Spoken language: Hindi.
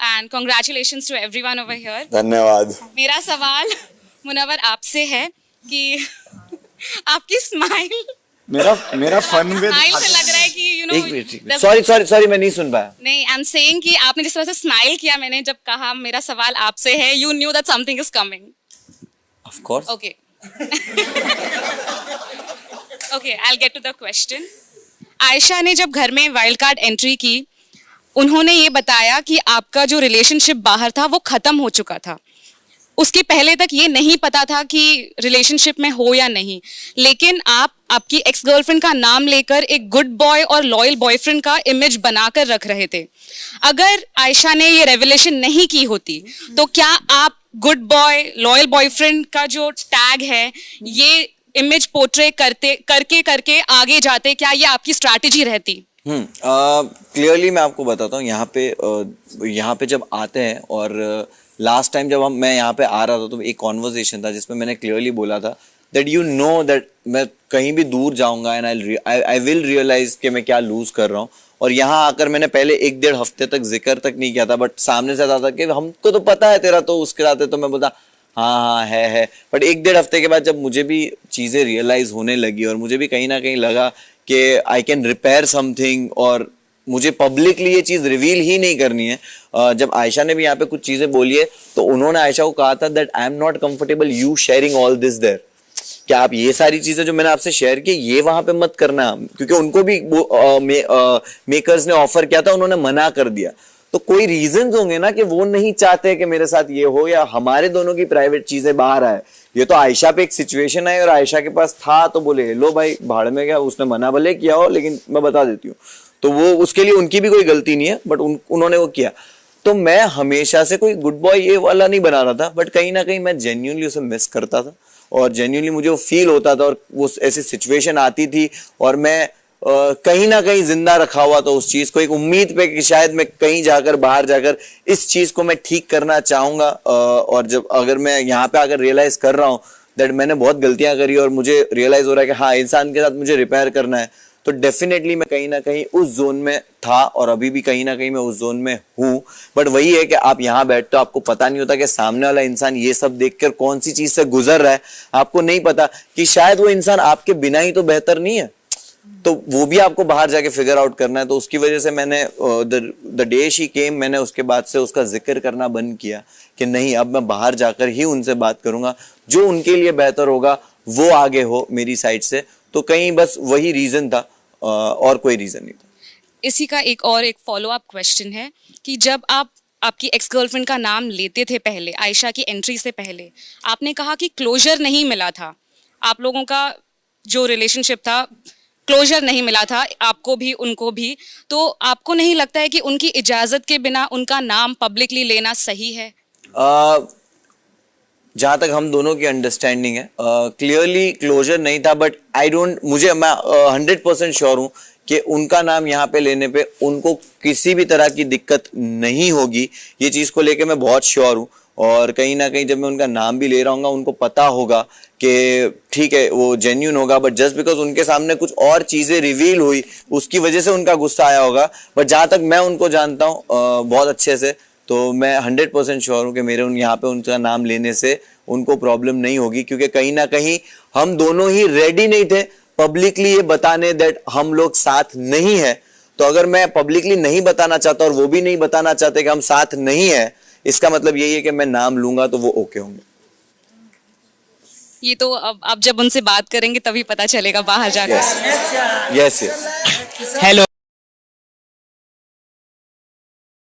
and congratulations to everyone over here. धन्यवाद। मेरा सवाल मुनव्वर आपसे है कि आपकी स्माइल मेरा फन विद स्माइल से लग रहा है कि यू नो सॉरी मैं नहीं सुन पाया। नहीं, आई एम सेइंग कि आपने जिस तरह से स्माइल किया, मैंने जब कहा मेरा सवाल आपसे है, you knew that something is coming. Of course. Okay okay, I will get to the question. Ayesha ने जब घर में वाइल्ड कार्ड एंट्री की, उन्होंने ये बताया कि आपका जो रिलेशनशिप बाहर था वो खत्म हो चुका था। उसके पहले तक ये नहीं पता था कि रिलेशनशिप में हो या नहीं, लेकिन आप आपकी एक्स गर्लफ्रेंड का नाम लेकर एक गुड बॉय और लॉयल बॉयफ्रेंड का इमेज बनाकर रख रहे थे। अगर आयशा ने ये रेवलेशन नहीं की होती तो क्या आप गुड बॉय लॉयल बॉयफ्रेंड का जो टैग है ये इमेज पोर्ट्रे करके आगे जाते? क्या ये आपकी स्ट्रैटेजी रहती? क्लियरली मैं आपको बताता हूँ, यहाँ पे जब आते हैं और लास्ट टाइम जब मैं यहाँ पे आ रहा था तो एक कॉन्वर्सेशन था जिसमें मैंने क्लियरली बोला था दैट यू नो दैट मैं कहीं भी दूर जाऊंगा एंड आई विल रियलाइज कि मैं क्या लूज कर रहा हूँ। और यहाँ आकर मैंने पहले 1-1.5 हफ्ते तक जिक्र तक नहीं किया था, बट सामने से आता था कि हमको तो पता है तेरा, तो उसके आते तो मैं बोलता हाँ है। बट 1-1.5 हफ्ते के बाद जब मुझे भी चीज़ें रियलाइज होने लगी और मुझे भी कहीं ना कहीं लगा कि आई कैन रिपेयर समथिंग और मुझे पब्लिकली ये चीज़ रिवील ही नहीं करनी है। जब आयशा ने भी यहाँ पे कुछ चीज़ें बोली है तो उन्होंने आयशा को कहा था that I am not comfortable you sharing all this there, क्या आप ये सारी चीज़ें जो मैंने आपसे शेयर की ये वहाँ पे मत करना, क्योंकि उनको भी मेकर्स ने ऑफर किया था, उन्होंने मना कर दिया। तो कोई रीजंस होंगे ना कि वो नहीं चाहते कि मेरे साथ ये हो या हमारे दोनों की प्राइवेट चीजें बाहर आए। ये तो आयशा पे एक सिचुएशन है और आयशा के पास था तो बोले लो भाई भाड़ में गया, उसने मना भले किया हो लेकिन मैं बता देती हूँ, तो वो उसके लिए उनकी भी कोई गलती नहीं है, बट उन्होंने वो किया। तो मैं हमेशा से कोई गुड बॉय ये वाला नहीं बना रहा था, बट कहीं ना कहीं मैं जेन्युइनली उसे मिस करता था और जेन्युइनली मुझे वो फील होता था और वो ऐसी सिचुएशन आती थी और मैं कहीं ना कहीं जिंदा रखा हुआ था उस चीज को, एक उम्मीद पे कि शायद मैं कहीं जाकर बाहर जाकर इस चीज को मैं ठीक करना चाहूंगा। और जब अगर मैं यहाँ पे आकर रियलाइज कर रहा हूँ दैट मैंने बहुत गलतियां करी और मुझे रियलाइज हो रहा है कि हाँ इंसान के साथ मुझे रिपेयर करना है, तो डेफिनेटली मैं कहीं ना कहीं उस जोन में था और अभी भी कहीं ना कहीं मैं उस जोन में हूँ। बट वही है कि आप यहाँ बैठते हो, आपको पता नहीं होता कि सामने वाला इंसान ये सब देखकर कौन सी चीज से गुजर रहा है, आपको नहीं पता कि शायद वो इंसान आपके बिना ही तो बेहतर नहीं है, तो वो भी आपको बाहर जाके फिगर आउट करना है। तो उसकी वजह से मैंने द डे शी केम मैंने उसके बाद से उसका जिक्र करना बंद किया कि नहीं अब मैं बाहर जाकर ही उनसे बात करूंगा, जो उनके लिए बेहतर होगा वो आगे हो मेरी साइड से। तो कहीं बस वही रीजन था और कोई रीजन नहीं था। इसी का एक फॉलो अप क्वेश्चन है कि जब आप आपकी एक्स गर्लफ्रेंड का नाम लेते थे पहले, आयशा की एंट्री से पहले, आपने कहा कि क्लोजर नहीं मिला था, आप लोगों का जो रिलेशनशिप था क्लोजर नहीं मिला था, आपको भी उनको भी। तो आपको नहीं लगता है कि उनकी इजाजत के बिना उनका नाम पब्लिकली लेना सही है? जहाँ तक हम दोनों की अंडरस्टैंडिंग है क्लियरली क्लोजर नहीं था, बट मैं 100% श्योर हूँ कि उनका नाम यहाँ पे लेने पे उनको किसी भी तरह की दिक्कत नहीं होगी। ये चीज़ को लेके मैं बहुत श्योर हूँ और कहीं ना कहीं जब मैं उनका नाम भी ले रहा हूँ उनको पता होगा कि ठीक है वो जेन्युइन होगा, बट जस्ट बिकॉज उनके सामने कुछ और चीज़ें रिवील हुई उसकी वजह से उनका गुस्सा आया होगा। बट जहाँ तक मैं उनको जानता हूँ बहुत अच्छे से, तो मैं 100% श्योर हूँ कि मेरे यहाँ पे उनका नाम लेने से उनको प्रॉब्लम नहीं होगी, क्योंकि कहीं ना कहीं हम दोनों ही रेडी नहीं थे पब्लिकली ये बताने दैट हम लोग साथ नहीं है। तो अगर मैं पब्लिकली नहीं बताना चाहता और वो भी नहीं बताना चाहते कि हम साथ नहीं है, इसका मतलब यही है कि मैं नाम लूंगा तो वो ओके होंगे। ये तो अब जब उनसे बात करेंगे तभी पता चलेगा बाहर जाकर। Yes hello.